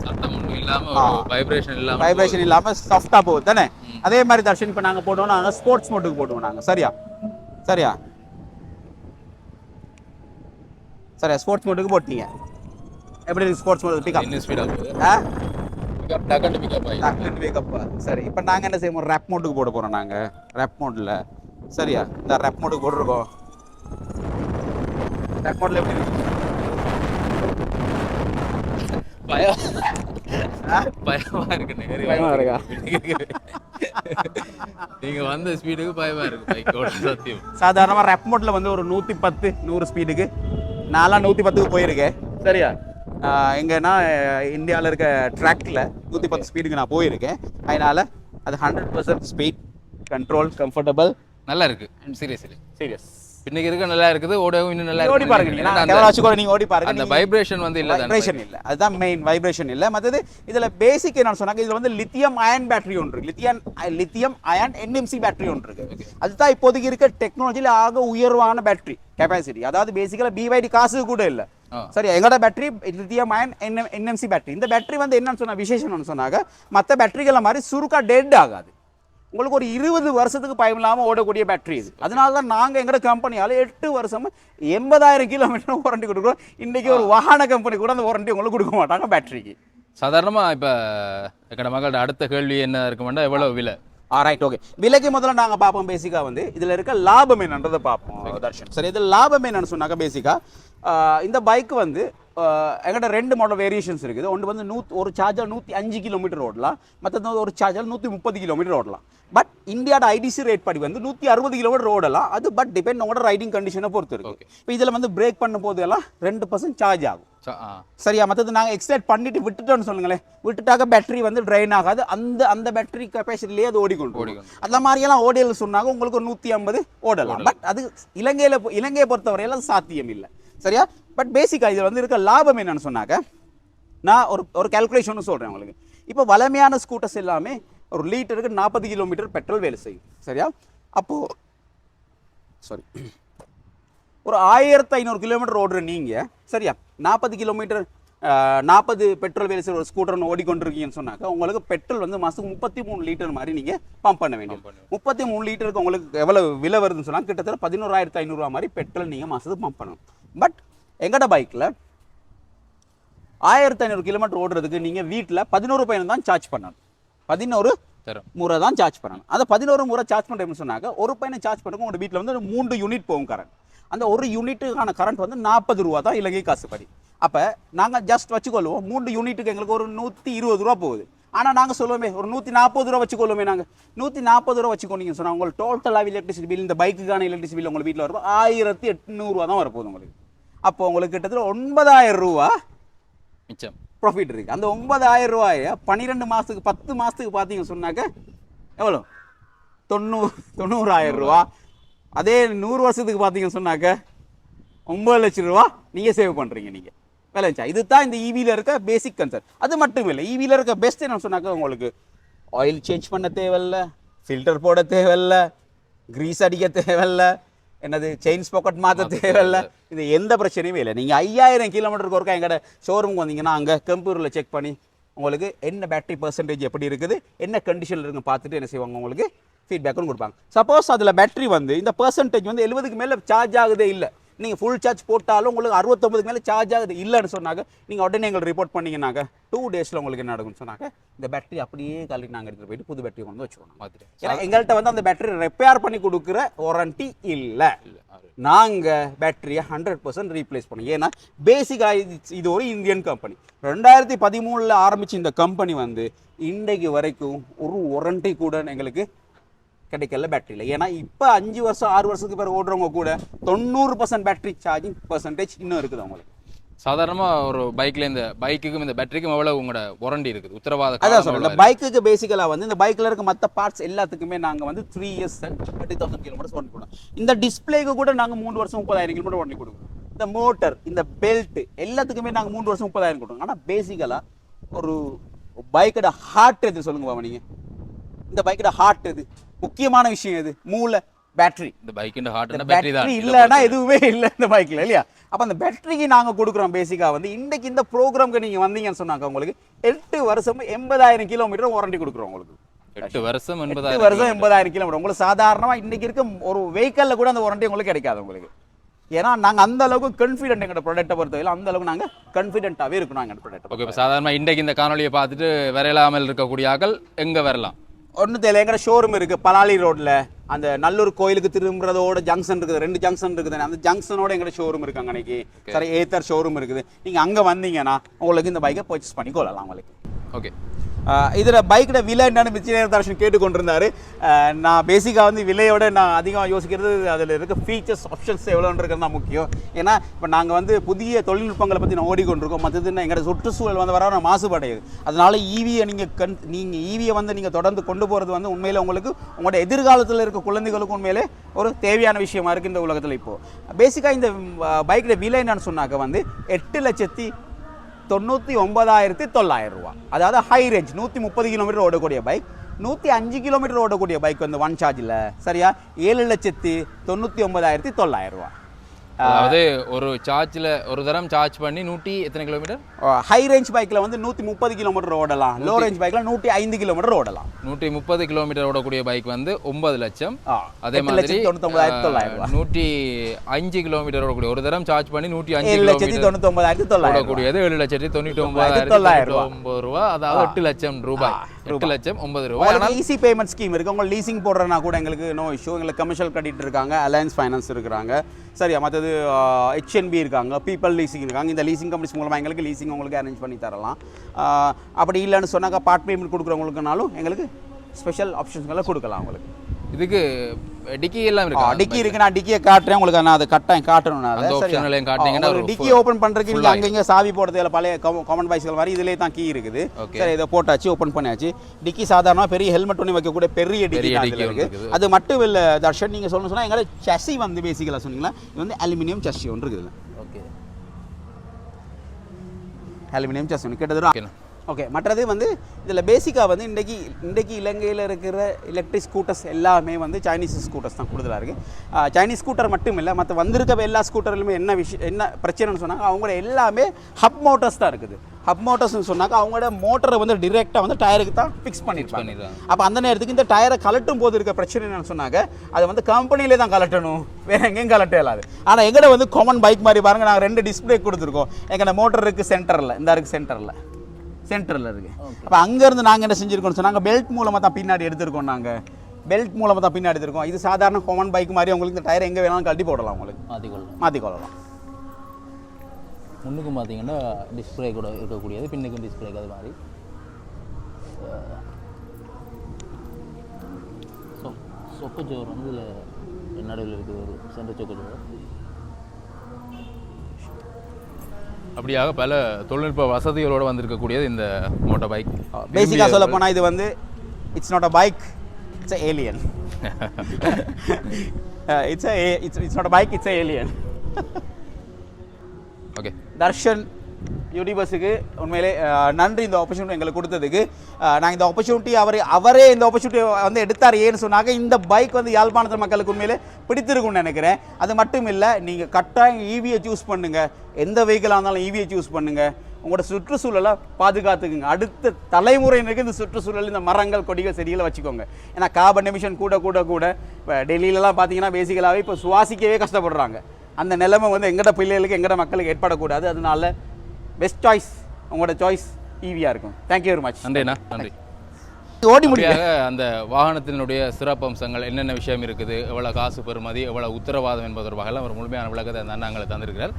சத்தம் ஒன்றும் இல்லாமல் வைப்ரேஷன் இல்லாமல் சாஃப்டாக போகுது தானே? அதே மாதிரி தர்ஷன் இப்போ நாங்கள் போடுவோம், நாங்கள் ஸ்போர்ட்ஸ் மோட்டுக்கு போடுவோம் நாங்கள். சரியா? சரியா? சரியா ஸ்போர்ட்ஸ் மோட்டுக்கு போட்டீங்க. எப்படி இருக்கு ஸ்போர்ட்ஸ் மோட் பிக்கப்? இன்னும் ஸ்பீடாக போகுது. பிக்கப். சரி இப்போ நாங்கள் என்ன செய்வோம் ரேப் மோட்டுக்கு போட போகிறோம். நாங்கள் ரேப் மோட்டில். சரியா? இந்த ரேப் மோட்டுக்கு போட்டுருக்கோம். ரேப் மோட்டில் எப்படி இருக்கு? பயமா இருக்கு. பயமா இருக்கா? நீங்க வந்த ஸ்பீடுக்கு பயமா இருக்கு பைக்கோட. சத்தியம். சாதாரணமா ரேப் மோட்ல வந்து ஒரு 110 100 ஸ்பீடுக்கு நான்லாம் 110க்கு போயிருக்கேன். சரியா? எங்கன்னா இந்தியாவில் இருக்க ட்ராக்ல 110 ஸ்பீடுக்கு நான் போயிருக்கேன். அதனால அது 100% ஸ்பீட் கண்ட்ரோல் கம்ஃபர்டபுள் நல்லா இருக்கு. சீரியஸ் பின்னுக்கு இருக்க நல்லா இருக்குது. ஓடவும் இன்னும் நல்லா ஓடி பாருங்க. நீங்க ஓடி பாருங்க. அந்த வைப்ரேஷன் வந்து இல்ல. வைப்ரேஷன் இல்ல. அதுதான் மெயின். வைப்ரேஷன் இல்ல. மத்தது இதுல பேசிக் என்ன சொன்னாங்க, இதுல வந்து லித்தியம் அயன் பேட்டரி ஒன்று இருக்கு. லித்தியம் அயன் NMC பேட்டரி ஒன்று இருக்கு. அதுதான் இப்போதைக்கு இருக்க டெக்னாலஜில ஆக உயர்வான பேட்டரி கெபாசிட்டி. அதாவது பேசிக்கலா BYD காசு கூட இல்ல. சரி, எங்களோட battery lithium ion NMC battery. இந்த பேட்டரி வந்து என்னன்னு சொன்னா விசேஷம்னு சொன்னாங்க, மற்ற பேட்டரிகளை மாதிரி சுருக்கா டெட் ஆகாது. உங்களுக்கு ஒரு 20 வருஷத்துக்கு பயம் இல்லாமல் ஓடக்கூடிய பேட்டரி இது. அதனால தான் நாங்கள் எங்களோட கம்பெனியால் 8 வருஷமா 80,000 கிலோமீட்டர் வாரண்டி கொடுக்குறோம். இன்றைக்கி ஒரு வாகன கம்பெனி கூட அந்த வாரண்டி உங்களுக்கு கொடுக்க மாட்டாங்க பேட்டரிக்கு. சாதாரணமாக இப்போ எங்களோட மக்களோட அடுத்த கேள்வி என்ன இருக்குமெண்டா, எவ்வளோ விலை? Right, okay. விலைக்கு முதல்ல நாங்கள் பார்ப்போம். பேசிக்காக வந்து இதில் இருக்க லாபம் என்னன்றதை பார்ப்போம் தர்ஷன். சரி, இதில் லாபம் என்னன்னு சொன்னாக்க பேசிக்காக இந்த பைக் வந்து எங்கிட்ட 2 மாடல் வேரியேஷன்ஸ் இருக்குது. ஒன்று வந்து ஒரு சார்ஜர் 105 கிலோமீட்டர் ஓடலாம், மற்றது ஒரு சார்ஜர் 130 கிலோமீட்டர் ஓடலாம். பட் இந்தியாவோட IDC ரேட் படி வந்து 160 கிலோமீட்டர் ஓடலாம். அது பட் டிபெண்ட் உங்களோட ரைடிங் கண்டிஷனை பொறுத்து இருக்கு. இப்போ இதில் வந்து பிரேக் பண்ணும் போது எல்லாம் 2% சார்ஜ் ஆகும். சரியா? மற்றது நாங்கள் எக்ஸ்ட்ரேட் பண்ணிட்டு விட்டுட்டோன்னு சொல்லுங்களேன், விட்டுட்டாக்க பேட்டரி வந்து ட்ரைன் ஆகாது. அந்த பேட்டரி கெப்பாசிட்டிலேயே அது ஓடிக்கொண்டு அந்த மாதிரியெல்லாம் ஓடியல் சொன்னாங்க உங்களுக்கு ஒரு 150 ஓடலாம். பட் அது இலங்கையை பொறுத்தவரையெல்லாம் சாத்தியம் இல்லை. சரியா? பட் பேசிக்காக இதில் வந்து இருக்க லாபம் என்னன்னு சொன்னாக்க, நான் ஒரு கால்குலேஷன் சொல்கிறேன் உங்களுக்கு. இப்போ வளமையான ஸ்கூட்டர்ஸ் எல்லாமே ஒரு லிட்டருக்கு 40 கிலோமீட்டர் பெட்ரோல் வேலை செய்யும். சரியா? அப்போது ஒரு 1500 கிலோமீட்டர் ஓடுற நீங்கள், சரியா, 40 கிலோமீட்டர் 40 பெட்ரோல் வேலை செய்கிற ஒரு ஸ்கூட்டர் ஓடிக்கொண்டிருக்கீங்கன்னு சொன்னாக்க உங்களுக்கு பெட்ரோல் வந்து மாதத்துக்கு 33 லிட்டர் மாதிரி நீங்கள் பம்ப் பண்ண வேண்டிய 33 லிட்டருக்கு உங்களுக்கு எவ்வளோ விலை வருதுன்னு சொன்னால் கிட்டத்தட்ட 11,500 மாதிரி பெட்ரோல் நீங்கள் மாதத்துக்கு பம்ப் பண்ணணும். பட் எங்கட பைக்கில் 1500 கிலோமீட்டர் ஓடுறதுக்கு நீங்கள் வீட்டில் 11 பயணம் தான் சார்ஜ் பண்ணணும். 11 முறை தான் சார்ஜ் பண்ணணும். அந்த 11 முறை சார்ஜ் பண்ணுறேன்னு சொன்னாக்க ஒரு பையனை சார்ஜ் பண்ணுறதுக்கு உங்களோட வீட்டில் வந்து 3 யூனிட் போகும் கரண்ட். அந்த ஒரு யூனிட்டுக்கான கரண்ட் வந்து 40 ரூபா தான் இலங்கை காசுப்படி. அப்போ நாங்கள் ஜஸ்ட் வச்சுக்கொள்வோம் 3 யூனிட்டுக்கு எங்களுக்கு ஒரு 120 ரூபா போகுது. ஆனால் நாங்கள் சொல்லுவோமே ஒரு 140 ரூபா வச்சுக்கொள்ளுமே. நாங்கள் 140 ரூபா வச்சுக்கோங்க சொன்னால் உங்களுக்கு டோட்டலாக எலக்ட்ரிசிட்டி பில், இந்த பைக்குக்கான எலக்ட்ரிசிட்டி பில் உங்கள் வீட்டில் வரும் 1800 ரூபா தான் வரப்போகுது உங்களுக்கு. அப்போ உங்களுக்கு கிட்டத்தட்ட 9000 ரூபா மிச்சம் ப்ராஃபிட் இருக்குது. அந்த 9000 ரூபாயை 12 மாதத்துக்கு 10 மாதத்துக்கு பார்த்தீங்கன்னு சொன்னாக்க எவ்வளோ? 90,000 ரூபா. அதே 100 வருஷத்துக்கு பார்த்தீங்கன்னு சொன்னாக்க 9 லட்சம் ரூபா நீங்கள் சேவ் பண்ணுறீங்க நீங்கள். விளைச்சா இதுதான் இந்த ஈவியில் இருக்க பேசிக் கன்செப்ட். அது மட்டும் இல்லை, ஈவியில் இருக்க பெஸ்ட் என்ன சொன்னாக்க உங்களுக்கு ஆயில் சேஞ்ச் பண்ண தேவையில்லை, ஃபில்டர் போட தேவையில்லை, கிரீஸ் அடிக்க தேவையில்லை, என்னது செயின் பாக்கெட் மாற்ற தேவையில்லை. இது எந்த பிரச்சனையுமே இல்லை. நீங்கள் 5000 கிலோமீட்டருக்கு ஒருக்கா எங்களோட ஷோரூமுக்கு வந்தீங்கன்னா அங்கே கம்ப்யூட்டரில் செக் பண்ணி உங்களுக்கு என்ன பேட்டரி பர்சன்டேஜ் எப்படி இருக்குது, என்ன கண்டிஷனில் இருக்குன்னு பார்த்துட்டு என்ன செய்வாங்க உங்களுக்கு ஃபீட்பேக்கும் கொடுப்பாங்க. சப்போஸ் அதில் பேட்டரி வந்து இந்த பர்சன்டேஜ் வந்து 70க்கு மேலே சார்ஜ் ஆகுதே இல்லை, நீங்கள் ஃபுல் சார்ஜ் போட்டாலும் உங்களுக்கு 69க்கு மேலே சார்ஜ் ஆகுது இல்லைன்னு சொன்னாங்க, நீங்கள் உடனே எங்களுக்கு ரிப்போர்ட் பண்ணிங்கன்னாக்க 2 டேஸில் உங்களுக்கு என்ன நடக்கும்னு சொன்னாங்க இந்த பேட்டரி அப்படியே கழட்டி நாங்கள் எடுத்துகிட்டு போயிட்டு புது பேட்டரி கொண்டு வச்சுக்கணும் மாதிரி. ஏன்னா எங்கள்கிட்ட வந்து அந்த பேட்டரி ரிப்பேர் பண்ணி கொடுக்குற வாரண்டி இல்லை. நாங்கள் பேட்டரியை 100% ரீப்ளேஸ் பண்ணுவோம். ஏன்னா பேசிக்காக இது ஒரு இந்தியன் கம்பெனி. 2013 ஆரம்பித்த இந்த கம்பெனி வந்து இன்றைக்கு வரைக்கும் ஒரு வாரண்டி கூட எங்களுக்கு கிடைக்கல பேட்டரியில். ஏன்னா இப்போ 5 வருஷம் 6 வருஷத்துக்கு பிறகு ஓடுறவங்க கூட 90% பேட்டரி சார்ஜிங் பர்சன்டேஜ் இன்னும் இருக்குது அவங்களுக்கு. சாதாரணமாக ஒரு பைக்கில் இந்த பைக்குக்கும் இந்த பேட்டரிக்கும் எவ்வளவு உங்களோட வாரண்டி இருக்குது உத்தரவாத அதான் சொல்கிறேன் பைக்குக்கு பேசிக்கலாக வந்து இந்த பைக்கில் இருக்க மற்ற பார்ட்ஸ் எல்லாத்துக்குமே நாங்கள் வந்து 3 years 30,000 kilometers வாரண்டி கொடுப்போம். இந்த டிஸ்பிளேக்கு கூட நாங்கள் 3 வருஷம் 30,000 kilometer வாரண்டி கொடுக்குறோம். இந்த மோட்டர் இந்த பெல்ட் எல்லாத்துக்குமே நாங்கள் 3 வருஷம் 30,000 கொடுக்குறோம். ஆனால் பேசிக்கலாக ஒரு பைக்கோட ஹார்ட் எது சொல்லுங்க பாவா நீங்கள், இந்த பைக்கோட ஹார்ட் எது, முக்கியமான விஷயம் எது, மூளை பேட்டரி. இந்த பைக்கின் ஹார்ட் பேட்டரி தான் இல்லைன்னா எதுவுமே இல்லை இந்த பைக்கில் இல்லையா. அப்போ அந்த பேட்டரிக்கு நாங்கள் கொடுக்குறோம் பேசிக்காக வந்து இன்றைக்கு இந்த ப்ரோக்ராம்க்கு நீங்கள் வந்தீங்கன்னு சொன்னாங்க உங்களுக்கு 8 வருஷம் 80,000 kilometer வாரண்டி கொடுக்குறோம். உங்களுக்கு 8 வருஷம் 80,000 kilometer உங்களுக்கு சாதாரணமாக இன்றைக்கி இருக்க ஒரு வெஹிக்கலில் கூட அந்த வாரண்டி உங்களுக்கு கிடைக்காது உங்களுக்கு. ஏன்னா நாங்கள் அந்த அளவுக்கு கான்ஃபிடென்ட் எங்களோட ப்ராடக்ட்டை பொறுத்தவரையில் அந்த அளவுக்கு நாங்கள் கான்ஃபிடென்ட்டாகவே இருக்கணும் எங்கள் ப்ராடக்ட். ஓகே, இப்போ சாதாரணமாக இன்றைக்கு இந்த காணொலியை பார்த்துட்டு வரையலாமல் இருக்கக்கூடிய ஆக்கள் எங்கே வரலாம்? ஒன்றும் தெரியல, எங்கட ஷோரூம் இருக்குது பலாலி ரோட்டில், அந்த நல்லூர் கோயிலுக்கு திரும்புறதோட ஜங்ஷன் இருக்குது, 2 ஜங்ஷன் இருக்குது, அந்த ஜங்ஷனோட எங்கட ஷோரூம் இருக்குது அன்னைக்கு. சரி, ஏத்தர் ஷோரூம் இருக்குது. நீங்கள் அங்கே வந்தீங்கன்னா உங்களுக்கு இந்த பைக்கை பர்ச்சேஸ் பண்ணி கொள்ளலாம் உங்களுக்கு. ஓகே, இதில் பைக்கோட விலை என்னன்னு விஜயதர்ஷன் கேட்டுக்கொண்டிருந்தார். நான் பேசிக்காக வந்து விலையோட நான் அதிகமாக யோசிக்கிறது அதில் இருக்க ஃபீச்சர்ஸ் ஆப்ஷன்ஸ் எவ்வளோன்றது தான் முக்கியம். ஏன்னா இப்போ நாங்கள் வந்து புதிய தொழில்நுட்பங்களை பற்றி நான் ஓடிக்கொண்டிருக்கோம். மற்றதுன்னா எங்களோட சுற்றுச்சூழல் வந்து வர மாசுபடையுது. அதனால ஈவியை நீங்கள் ஈவியை வந்து நீங்கள் தொடர்ந்து கொண்டு போகிறது வந்து உண்மையில் உங்களுக்கு உங்களோட எதிர்காலத்தில் இருக்க குழந்தைகளுக்கு உண்மையிலே ஒரு தேவையான விஷயமா இருக்குது இந்த உலகத்தில். இப்போது பேசிக்காக இந்த பைக்கோட விலை என்னன்னு சொன்னாக்க வந்து 8,99,900 ரூபா. அதாவது ஹை ரேஞ்ச் 130 கிலோமீட்டர் ஓடக்கூடிய பைக், 105 கிலோமீட்டர் ஓடக்கூடிய பைக் வந்து ஒன் சார்ஜில் சரியா 7,99,900 ரூபா. அதாவது ஒரு சார்ஜில் ஒரு தரம் சார்ஜ் பண்ணி எத்தனை கிலோமீட்டர்? ஹை ரேஞ்ச் பைக்கில் வந்து 130 கிலோமீட்டர் ஓடலாம், லோ ரேஞ்ச் பைக்கில் 105 கிலோமீட்டர் ஓடலாம். 130 கிலோமீட்டர் ஓடக்கூடிய பைக் வந்து 9 லட்சம். அதே மாதிரி 99,900 105 கிலோமீட்டர் ஓடக்கூடிய ஒரு தரம் சார்ஜ் பண்ணி 105 7,99,900 ஓடக்கூடியது 7,99,900 ரூபா. அதாவது 8 லட்சம் ரூபாய், 8 லட்சம் 9 ரூபாய். ஆனால் ஈஸி பேமெண்ட் ஸ்கீம் இருக்குது. உங்களுக்கு லீசிங் போடுறதுனா கூட எங்களுக்கு நோ இஷ்யூ. எங்களுக்கு கமர்ஷியல் கிரெடிட் இருக்காங்க, அலையன்ஸ் ஃபைனான்ஸ் இருக்கிறாங்க சரியா, மற்றது HNB இருக்காங்க, பீப்பிள் லீசிங் இருக்காங்க. இந்த லீசிங் கம்பெனிஸ் மூலமாக எங்களுக்கு லீசிங் உங்களுக்கு அரேஞ்ச் பண்ணி தரலாம். அப்படி இல்லைன்னு சொன்னாக்கா பார்ட் பேமெண்ட் கொடுக்குறவங்களுக்குனாலும் எங்களுக்கு ஸ்பெஷல் ஆப்ஷன்ஸ்களை கொடுக்கலாம் உங்களுக்கு. இதுக்கு டிக்கி எல்லாம் இருக்கு. டிக்கி இருக்கு, நான் டிக்கியை காட்டுறேன் உங்களுக்கு. நான் அதை கட்டாயம் காட்டணும். டிக்கி ஓப்பன் பண்றதுக்கு நீங்க அங்கங்க சாவி போடுறதுல பழைய காமன் பைஸ்கள் மாதிரி இதுலயே தான் கீ இருக்குது. சரி, இதை போட்டாச்சு, ஓப்பன் பண்ணியாச்சு. டிக்கி சாதாரணமாக பெரிய ஹெல்மெட் ஒன்று வைக்கக்கூடிய பெரிய டிக்கி இருக்கு. அது மட்டும் இல்லை தர்ஷன், நீங்க சொல்லணும் சொன்னா எங்களை சசி வந்து பேசிக்கலா சொன்னீங்களா, இது வந்து அலுமினியம் சசி ஒன்று இருக்குது. ஓகே, அலுமினியம் சசி ஒன்று கிட்டத்தட்ட. ஓகே, மற்றது வந்து இதில் பேசிக்காக வந்து இன்றைக்கி இலங்கையில் இருக்கிற எலக்ட்ரிக் ஸ்கூட்டர்ஸ் எல்லாமே வந்து சைனீஸ் ஸ்கூட்டர்ஸ் தான் கூடுதலாக இருக்குது. சைனீஸ் ஸ்கூட்டர் மட்டும் இல்லை, மற்ற வந்திருக்க எல்லா ஸ்கூட்டர்லையுமே என்ன பிரச்சனைன்னு சொன்னாங்க, அவங்களோட எல்லாமே ஹப் மோட்டர்ஸ் தான் இருக்குது. ஹப் மோட்டர்ஸ்னு சொன்னாக்க அவங்களோட மோட்டரை வந்து டிரெக்டாக வந்து டயருக்கு தான் ஃபிக்ஸ் பண்ணியிருப்பாங்க. அப்போ அந்த நேரத்துக்கு இந்த டயரை கலட்டும் போது இருக்க பிரச்சனை என்னன்னு சொன்னாங்க, அதை வந்து கம்பெனிலே தான் கலட்டணும், வேறு எங்கேயும் கலட்ட இல்லாது. ஆனால் எங்கள்ட வந்து காமன் பைக் மாதிரி பாருங்கள், நாங்கள் 2 டிஸ்பிளே கொடுத்துருக்கோம். எங்களோட மோட்டர் இருக்குது சென்டரில், இந்த இருக்குது சென்டரில் இருக்குது. அப்போ அங்கேருந்து நாங்கள் என்ன செஞ்சுருக்கோம்னு சொன்னாங்க, பெல்ட் மூலமாக தான் பின்னாடி எடுத்துருக்கோம். நாங்கள் பெல்ட் மூலமாக தான் பின்னாடி எடுத்துருக்கோம். இது சாதாரண காமன் பைக் மாதிரி உங்களுக்கு இந்த டயர் எங்கே வேணாலும் கழட்டி போடலாம், உங்களுக்கு மாற்றிக்கொள்ளலாம். முன்னுக்கும் பார்த்தீங்கன்னா டிஸ்பிளே கூட இருக்கக்கூடியது, பின்னுக்கும் டிஸ்பிளே அது மாதிரி. சொக்குச்சோறு வந்து இதில் நடுவில் இருக்குது, ஒரு சென்டர் சொக்குச்சோறு. அப்படியாக பல தொழில்நுட்ப வசதிகளோடு வந்திருக்கக்கூடியது இந்த மோட்டார் பைக். பேசிக்காக சொல்ல போனால் இது வந்து it's not a bike, it's a alien. It's not a bike, it's a alien. Okay, Darshan யூனிவர்ஸுக்கு உண்மையிலே நன்றி இந்த ஆப்பர்ச்சுனிட்டி எங்களுக்கு கொடுத்ததுக்கு. நான் இந்த ஆப்பர்ச்சுனிட்டி அவரே இந்த ஆப்பர்ச்சுனிட்டி வந்து எடுத்தார். ஏன்னு சொன்னாங்க, இந்த பைக் வந்து யாழ்ப்பாணத்து மக்களுக்கு உண்மையிலே பிடித்திருக்கும்னு நினைக்கிறேன். அது மட்டும் இல்லை, நீங்கள் கட்டாயம் ஈவியை சூஸ் பண்ணுங்கள். எந்த வெஹிக்கிளாக இருந்தாலும் ஈவியை சூஸ் பண்ணுங்கள். உங்களோட சுற்றுச்சூழலை பாதுகாத்துக்குங்க. அடுத்த தலைமுறையினருக்கு இந்த சுற்றுச்சூழல், இந்த மரங்கள், கொடிகள், செடிகளை வச்சுக்கோங்க. ஏன்னா கார்பன் எமிஷன் கூட இப்போ டெல்லியிலலாம் பார்த்தீங்கன்னா பேசிக்கலாகவே இப்போ சுவாசிக்கவே கஷ்டப்படுறாங்க. அந்த நிலைமை வந்து எங்கட பிள்ளைகளுக்கு, எங்கட மக்களுக்கு ஏற்படக்கூடாது. அதனால பெஸ்ட் சாய்ஸ், உங்களோட சாய்ஸ் ஈவியாக இருக்கும். Thank you very much. நன்றி. ஓடி முடியாது. அப்படியாக அந்த வாகனத்தினுடைய சிறப்பம்சங்கள் என்னென்ன விஷயம் இருக்குது, எவ்வளோ காசு பெறுமதி, எவ்வளோ உத்தரவாதம் என்பது தொடர்பாக ஒரு முழுமையான விளக்கத்தை அந்த அண்ணாங்களை தந்திருக்கிறார்.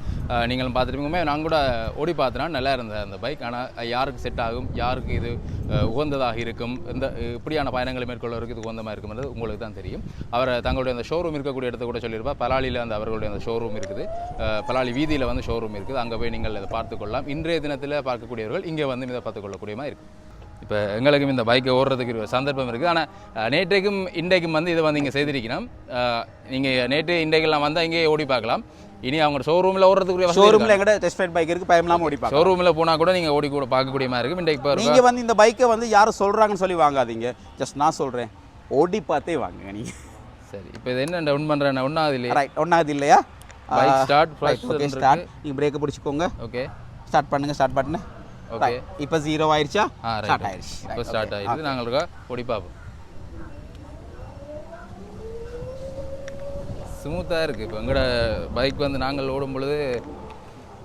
நீங்களும் பார்த்துருப்பீங்க. நான் கூட ஓடி பார்த்தேன்னா நல்லா இருந்தது அந்த பைக். ஆனால் யாருக்கு செட் ஆகும், யாருக்கு இது உகந்ததாக இருக்கும், இந்த இப்படியான பயணங்களை மேற்கொள்வதற்கு இது உகந்தமாக இருக்கும்ன்றது உங்களுக்கு தான் தெரியும். அவர் தங்களுடைய அந்த ஷோரூம் இருக்கக்கூடிய இடத்த கூட சொல்லியிருப்பார். பலாலியில் அந்த அவர்களுடைய அந்த ஷோரூம் இருக்குது, பலாலி வீதியில் வந்து ஷோரூம் இருக்குது. அங்கே போய் நீங்கள் அதை பார்த்துக்கொள்ளலாம். இன்றைய தினத்தில் பார்க்கக்கூடியவர்கள் இங்கே வந்து இதை பார்த்துக்கொள்ளக்கூடியமா இருக்குது. இப்போ எங்களுக்கும் இந்த பைக்கை ஓடுறதுக்கு ஒரு சந்தர்ப்பம் இருக்குது. ஆனால் நேற்றைக்கும் இன்றைக்கும் வந்து இதை வந்து இங்கே செய்திருக்கணும். நீங்கள் நேற்று இன்றைக்கெல்லாம் வந்தால் இங்கே ஓடி பார்க்கலாம். இனி அவங்க ஷோரூமில் ஓடுறதுக்குரிய ஷோரூமில் எங்கிட்ட டெஸ்ட் ரைட் பைக் இருக்குது, பயம்லாம் ஓடி பார்க்கலாம். ஷோரூமில் போனால் கூட நீங்கள் ஓடி கூட பார்க்கக்கூடிய மாதிரி இருக்கும். இன்றைக்கு இப்போ நீங்கள் வந்து இந்த பைக்கை வந்து யாரும் சொல்கிறாங்கன்னு சொல்லி வாங்காதீங்க. ஜஸ்ட் நான் சொல்கிறேன், ஓடி பார்த்தே வாங்குங்க நீங்கள். சரி, இப்போ இது என்ன டவுன் பண்ணுறேன் ஒன்றாவது இல்லையா? ரைட், ஒன்றாவது இல்லையா? Bike start okay, start. நீங்கள் பிரேக்கை பிடிச்சிக்கோங்க. ஓகே, ஸ்டார்ட் பண்ணுங்கள். ஸ்டார்ட் பண்ணு. ஓகே, இப்போ 0 ஆயிடுச்சா? ஸ்டார்ட் ஆயிடுச்சு. இப்போ ஸ்டார்ட் ஆயிடுச்சு. நாங்கள் ஓடி பார்ப்போம். ஸ்மூத்தாக இருக்குது. இப்போ எங்களோட பைக் வந்து நாங்கள் ஓடும் பொழுது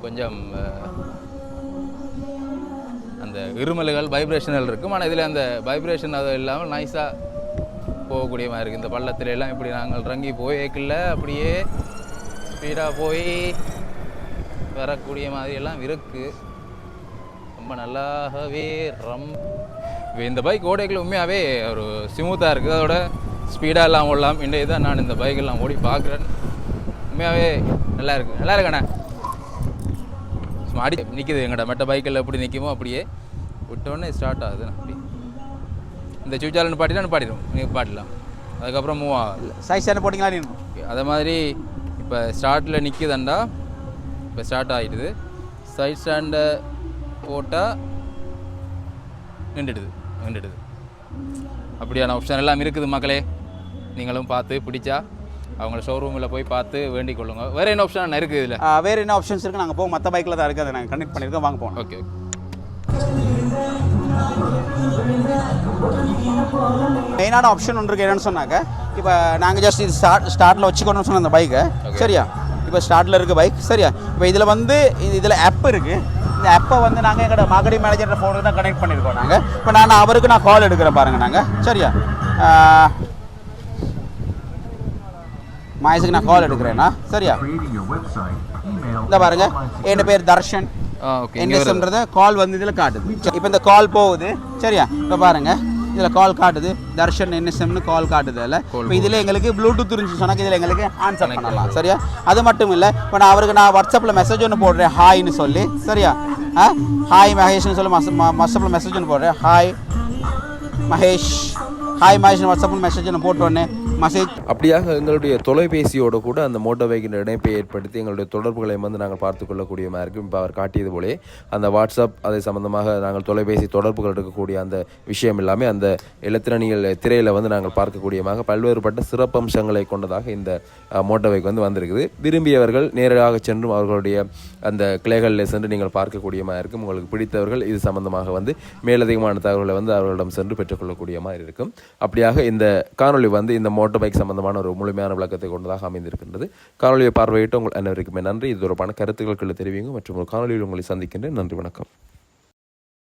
கொஞ்சம் அந்த இருமல்கள் வைப்ரேஷனல் இருக்கும். ஆனால் இதில் அந்த வைப்ரேஷன் அது இல்லாமல் நைஸாக போகக்கூடிய மாதிரி இருக்குது. இந்த பள்ளத்துல எல்லாம் இப்படி நாங்கள் இறங்கி போய்க்கல அப்படியே ஸ்பீடாக போய் வரக்கூடிய மாதிரி எல்லாம் இருக்குது. ரொம்ப நல்லாவே இந்த பைக் ஓடைகள் உண்மையாகவே ஒரு ஸ்மூத்தாக இருக்குது. அதோட ஸ்பீடாக எல்லாம் ஓடலாம். இன்றைய தான் நான் இந்த பைக்கெல்லாம் ஓடி பார்க்குறேன். உண்மையாகவே நல்லா இருக்குது. நல்லா இருக்கண்ணா. சும்மா அடி நிற்கிது. எங்கள்ட மற்ற பைக்கில் எப்படி நிற்குமோ அப்படியே விட்டோடனே ஸ்டார்ட் ஆகுது. அப்படி இந்த சுவிட்சால் பாட்டினா பாட்டிடும், நீங்கள் பாட்டிடலாம். அதுக்கப்புறம் மூவ் ஆகும். சைஸ் என்ன போட்டிங்களா? அதே மாதிரி இப்போ ஸ்டார்ட்டில் நிற்கிதுண்டா, இப்போ ஸ்டார்ட் ஆகிடுது. சைட் ஸ்டாண்டை போட்டால் நின்றுடுது. அப்படியான ஆப்ஷன் எல்லாம் இருக்குது மக்களே. நீங்களும் பார்த்து பிடிச்சா அவங்கள ஷோரூமில் போய் பார்த்து வேண்டிக் கொள்ளுங்க. வேறு என்ன ஆப்ஷன் இருக்குது இதில்? வேறு என்ன ஆப்ஷன்ஸ் இருக்குது? நாங்கள் போவோம். மற்ற பைக்கில் தான் இருக்குது, அதை நாங்கள் கனெக்ட் பண்ணியிருக்கோம். வாங்க போவோம். ஓகே. மெயினான ஆப்ஷன் ஒன்று இருக்குது. என்னென்னு சொன்னாக்க, இப்போ நாங்கள் ஜஸ்ட் இது ஸ்டார்ட்டில் வச்சுக்கணும்னு சொன்ன அந்த பைக்கை. சரியா? இப்போ ஸ்டார்ட்டில் இருக்குது பைக். சரியா? இப்போ இதில் வந்து இதில் ஆப் இருக்குது. இந்த ஆப்பை வந்து நாங்கள் எங்களோட மார்க்கெட்டிங் மேனேஜர் ஃபோனுக்கு தான் கனெக்ட் பண்ணியிருக்கோம் நாங்கள். இப்போ அவருக்கு நான் கால் எடுக்கிறேன் பாருங்கள் நாங்கள். சரியா? மகேஷுக்கு நான் கால் எடுக்கிறேன்னா. சரியா? இந்த பாருங்க, என் பேர் தர்ஷன். என்எஸ்ன்றத கால் வந்து இதில் காட்டுது. இப்போ இந்த கால் போகுது. சரியா? இப்போ பாருங்கள், இதில் கால் காட்டுது. தர்ஷன் என்எஸ்எம்னு கால் காட்டுது. இல்லை இப்போ இதில் எங்களுக்கு ப்ளூடூத் இருந்துச்சு சொன்னாக்க இதில் எங்களுக்கு ஆன்சர் பண்ணலாம். சரியா? அது மட்டும் இல்லை, இப்போ நான் அவருக்கு வாட்ஸ்அப்பில் மெசேஜ் ஒன்று போடுறேன், ஹாய்னு சொல்லி. சரியா? ஹாய் மகேஷ்னு சொல்லி வாட்ஸ்அப்பில் மெசேஜ் ஒன்று போடுறேன். ஹாய் மகேஷ் வாட்ஸ்அப்பில் மெசேஜ் ஒன்று போட்டோன்னே மெசேஜ். அப்படியாக எங்களுடைய தொலைபேசியோடு கூட அந்த மோட்டார் பைக்கின் இணைப்பை ஏற்படுத்தி எங்களுடைய தொடர்புகளை வந்து நாங்கள் பார்த்து கொள்ளக்கூடிய மாதிரி இருக்கும். இப்போ அவர் காட்டியது போலே அந்த வாட்ஸ்அப் அதை சம்பந்தமாக நாங்கள் தொலைபேசி தொடர்புகள் இருக்கக்கூடிய அந்த விஷயம் எல்லாமே அந்த இலத்திரனியல் திரையில் வந்து நாங்கள் பார்க்கக்கூடியமாக பல்வேறுபட்ட சிறப்பம்சங்களை கொண்டதாக இந்த மோட்டார் பைக் வந்து வந்திருக்குது. விரும்பியவர்கள் நேரடியாக சென்றும் அவர்களுடைய அந்த கிளைகளில் சென்று நீங்கள் பார்க்கக்கூடியமாக இருக்கும். உங்களுக்கு பிடித்தவர்கள் இது சம்பந்தமாக வந்து மேலதிகமான தகவல்களை வந்து அவர்களிடம் சென்று பெற்றுக்கொள்ளக்கூடிய மாதிரி இருக்கும். அப்படியாக இந்த காணொலி வந்து இந்த மோட்டார் பைக் சம்பந்தமான ஒரு முழுமையான விளக்கத்தை கொண்டதாக அமைந்திருக்கின்றது. காணொலியை பார்வையிட்டு உங்கள் அனைவருக்குமே நன்றி. இது தொடர்பான கருத்துக்கள் தெரிவிங்க மற்றும் ஒரு காணொலியில் உங்களை சந்திக்கின்றேன். நன்றி, வணக்கம்.